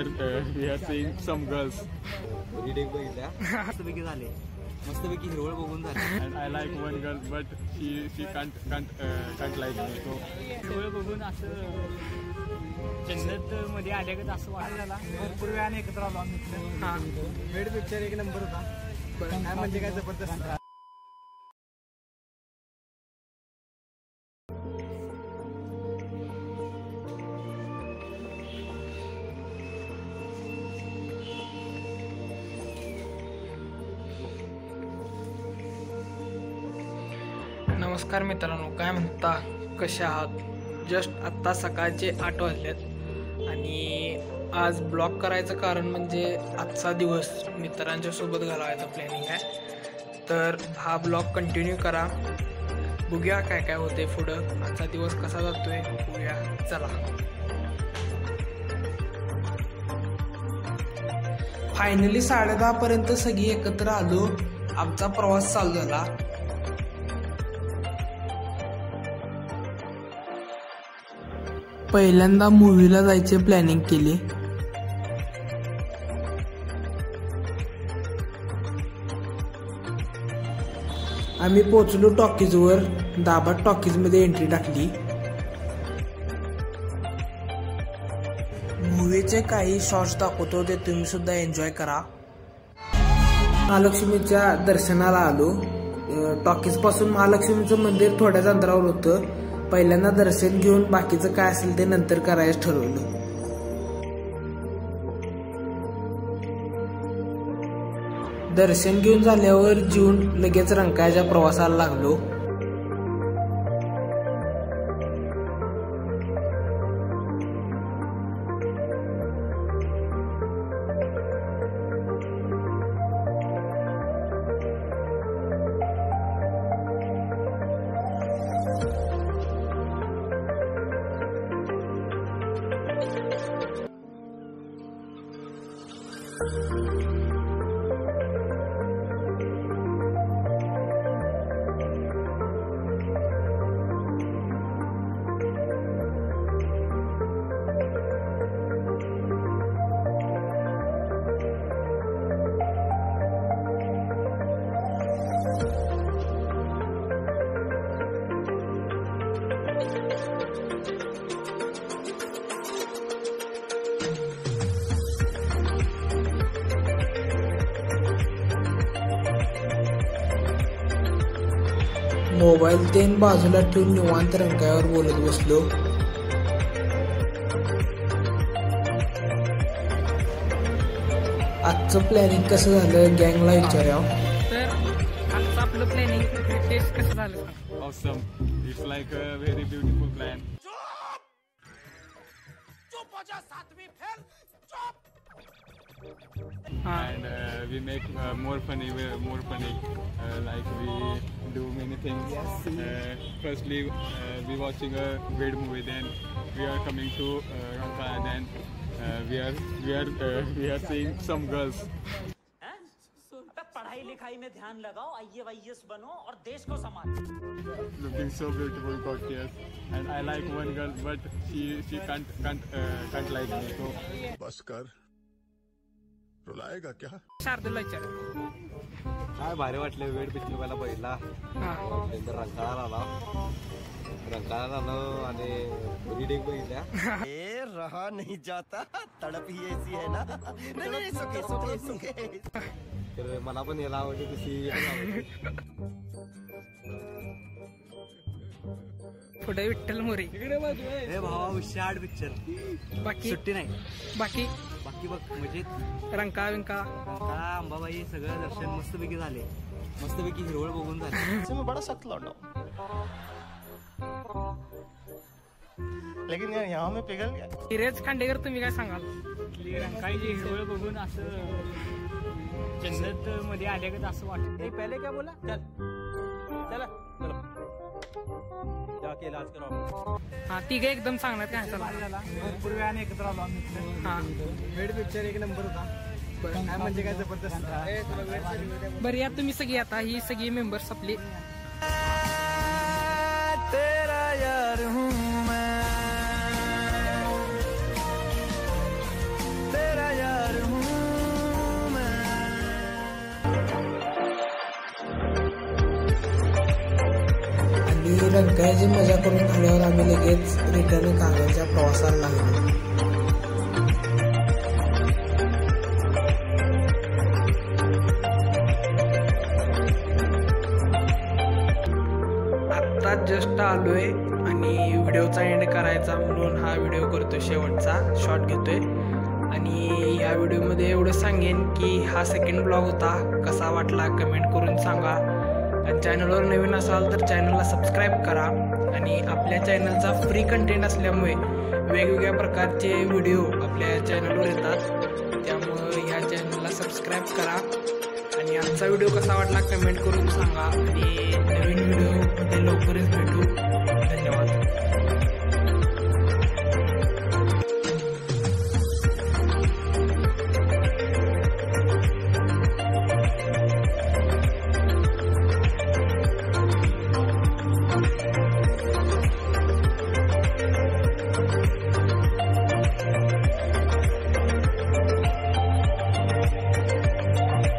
We are seeing some girls. Reading बघितल्या मस्तपैकी झाले मस्तपैकी हिरवळ बघून झाले And I like one girl, but she can't like me. So हिरवळ बघून असं जन्नत मध्ये आल्यागत असं वाटायला भरपूर वेळाने एकत्र आलो आम्ही. वेड पिक्चर एक नंबर होता. काय म्हणजे काय जबरदस्त. नमस्कार मित्रांनो, काय म्हणता, कशा आहात? जस्ट आत्ता सकाळचे 8 वाजलेत आणि आज ब्लॉग करायचं कारण म्हणजे आजचा दिवस मित्रांच्या सोबत घालवायचं प्लॅनिंग आहे. तर हा ब्लॉग कंटिन्यू करा, बघूया काय काय होते पुढं, आजचा दिवस कसा जातोय बघूया. चला. फायनली 10:30 पर्यंत सगळी एकत्र आलो. आमचा प्रवास चालू झाला. पहिल्यांदा मूवीला जायचे प्लॅनिंग केली. आम्ही पोचलो टॉकीजवर. दाभाट टॉकीजमध्ये एंट्री टाकली. मूवीचे काही शॉट्स दाखवतो, ते तुम्ही सुद्धा एन्जॉय करा. महालक्ष्मीच्या दर्शनाला आलो. टॉकीज पासून महालक्ष्मीचं मंदिर थोड्याच अंतरावर होतं. पहिल्यांदा दर्शन घेऊन बाकीचं काय असेल ते नंतर करायचं ठरवलं. दर्शन घेऊन झाल्यावर जेवून लगेच रंकाळ्याच्या प्रवासाला लागलो. मोबाईल तेन बाजूला ठेवून निवांत रंकाळ्यावर बोलत बसलो. आजचं प्लॅनिंग कसं झालं गँगला विचारावं. तर आजचं आपलं प्लॅनिंग टेस्ट कसं झालं? Awesome. It's like a very beautiful plan. And we make more funny. Like we do many things. Firstly, we watching a weird movie. Then we are coming to Rankala. Then we are seeing some girls. पढ़ाई लिखाई में ध्यान लगाओ, IAS बनो और देश को संभालो. Looking so beautiful, gorgeous. And I like one girl, but she can't like me. So बस कर, रुलाएगा क्या? शार्दूलला विचार. काय भारी वाटलं. वेड पिक्चर पहिला बघितला, नंतर रंकाळ्याला आलो आणि रीडिंग बघितल्या. रहा नहीं जाता, तड़प ही ऐसी है ना. नहीं, सुके. तर मला पण यायला आवडते तशी. पुढे विठ्ठल मोरे. हे भावा हुशार पिक्चर. बाकी सुट्टी नाही. बाकी बघ म्हणजे रंका अंबाबाई सगळं दर्शन मस्तपैकी झाले. मस्तपैकी हिरवळ बघून झाले. बड़ा सख्त लौंडा लेकिन यार यहाँ में पिघल गया. धीरज खांडेकर, तुम्ही काय सांगाल? रंकाळ्याची हिरवळ बघून असं जन्नत मध्ये आल्यागत असं वाटत. पहिले काय बोला, चला जाके इलाज करो. हा, तिघे एकदम सांगणार काय चला. भरपूर वेळाने एकत्र आलो आम्ही. वेड पिक्चर एक नंबर होता. काय म्हणजे काय जबरदस्त. बरं, या तुम्ही सगळी आता ही सगळी मेंबर्स आपली. तेरा यार हूँ मैं, तेरा रंकाळ्याची मजा करून झाल्यावर आम्ही लगेच रिटर्न कागलच्या प्रवासाला लागलो. आत्ता जस्ट आलोय आणि व्हिडिओचा एंड करायचा म्हणून हा व्हिडिओ करतोय, शेवटचा शॉट घेतोय. आणि या व्हिडिओमध्ये एवढं सांगेन की हा सेकंड ब्लॉग होता. कसा वाटला कमेंट करून सांगा. आणि चॅनलवर नवीन असाल तर चॅनलला सबस्क्राईब करा. आणि आपल्या चॅनलचा फ्री कंटेंट असल्यामुळे वेगवेगळ्या प्रकारचे व्हिडिओ आपल्या चॅनलवर येतात, त्यामुळे ह्या चॅनलला सबस्क्राईब करा. आणि आजचा व्हिडिओ कसा वाटला कमेंट करून सांगा. आणि नवीन व्हिडिओमध्ये लवकरच भेटू. धन्यवाद.